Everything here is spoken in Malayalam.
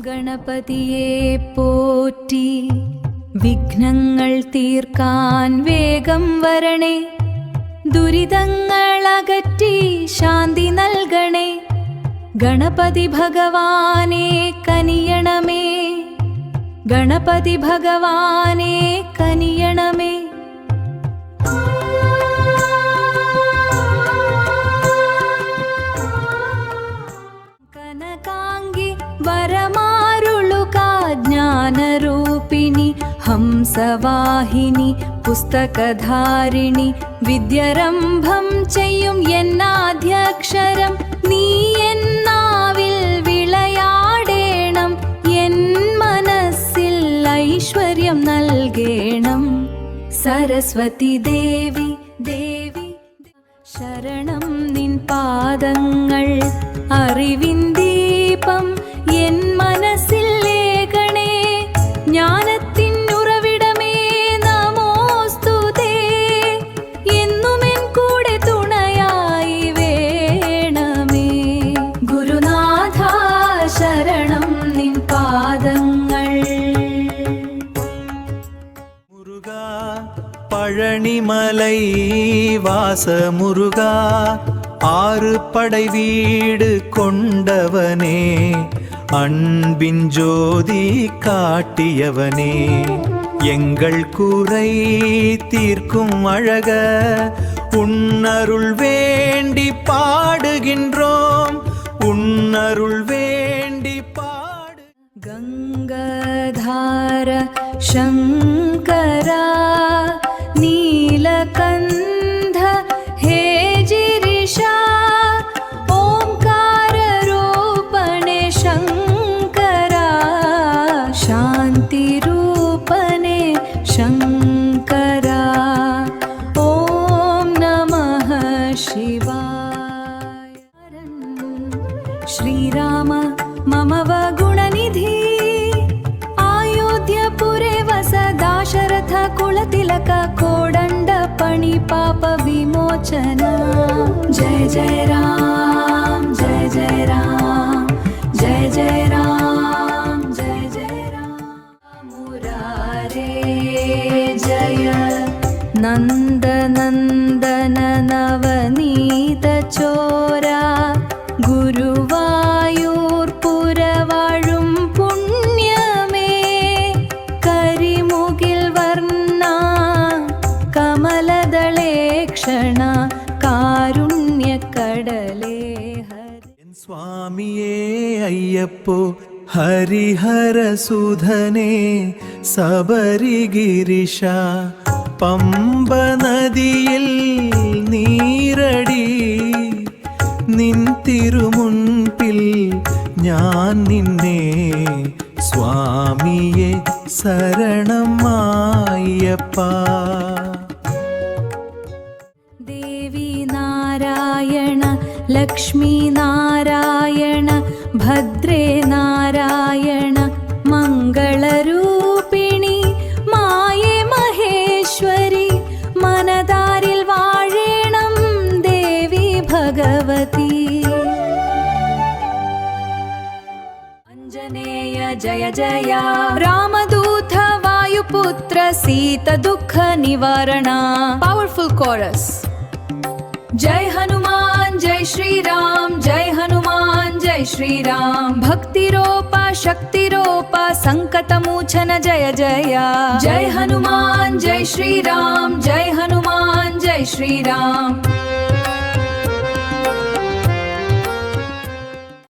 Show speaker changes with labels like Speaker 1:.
Speaker 1: ഗണപതിയെ പോറ്റി വിഘ്നങ്ങൾ തീർക്കാൻ വേഗം വരണേ. ദുരിതങ്ങൾ അകറ്റി ശാന്തി നൽകണേ. ഗണപതി ഭഗവാനെ കനിയണമേ. ഗണപതി ഭഗവാനെ കനിയണമേ. കനകാംഗി വരമാരുളുക ജ്ഞാനരൂപിണി ഹംസവാഹിനി പുസ്തകധാരിണി വിദ്യരംഭം ചെയ്യും എന്നാദ്യക്ഷരം നീ എന്നാവിൽ വിളയാടേണം. എൻ മനസ്സിൽ ഐശ്വര്യം നൽകേണം. സരസ്വതി ദേവി ദേവി ശരണം നിൻ പാദങ്ങൾ അറിവിൻ ദീപം എൻ മനസ്സിൽ ലേഖണേ. ജ്ഞാനത്തിൻ ഉറവിടമേ നമോസ്തുതേ. എന്നുമെൻ കൂടെ തുണയായി വേണമേ. ഗുരുനാഥ ശരണം നിൻ പാദങ്ങൾ.
Speaker 2: മുരുകാ பழனிமலை வாச முருகா ஆறு படை வீடு கொண்டவனே அன்பின் ஜோதி காட்டியவனே எங்கள் குறை தீர்க்கும் அழக உன்னருள் வேண்டி பாடுகின்றோம். உன்னருள் வேண்டி பாடு.
Speaker 1: ഗംഗാധാര ശങ്കരാ നീലകണ്ഠ ഹേ ജിരിഷാ ഓംകാരരൂപണേ ശങ്കരാ ശാന്തിരൂപണേ ശങ്കരാ ഓം നമഃ ശിവായ. ശ്രീരാമ മമ വഗുണനിധി अयोध्यापुरे वस दाशरथ कुलतिलक कोडण्ड पणि पाप विमोचन. जय जय राम जय जय राम जय जय राम जय जय राम. मुरारे जय नन्दनन्दन नवनीत चोरा ഗുരുവായൂർ പുരവാഴും പുണ്യമേ. കരിമുകിൽ വർണ്ണ കമലദളേക്ഷണ കാരുണ്യക്കടലേ ഹരി.
Speaker 2: സ്വാമിയേ അയ്യപ്പോ ഹരിഹരസുധനേ സബരിഗിരിശ പമ്പ നദിയിൽ നീരടി നിൻ തിരുമുൻപിൽ ഞാൻ നിന്നെ സ്വാമിയെ ശരണമായപ്പ.
Speaker 1: ദേവി നാരായണ ലക്ഷ്മി നാരായണ ഭദ്രേ നാരായണ മംഗളരൂപിണി മായേ മഹേശ്വരി മനതാരിൽ വാഴേണം ദേവി ഭഗവതി. അഞ്ജനേയ ജയ ജയ രാമദൂത വായുപുത്ര സീത ദുഃഖ നിവാരണ. Powerful chorus. जय हनुमान जय श्री राम जय हनुमान जय श्री राम. भक्ति रूपा शक्ति रूपा संकट मोचन जय जय. जय हनुमान जय श्री राम जय हनुमान जय श्री राम.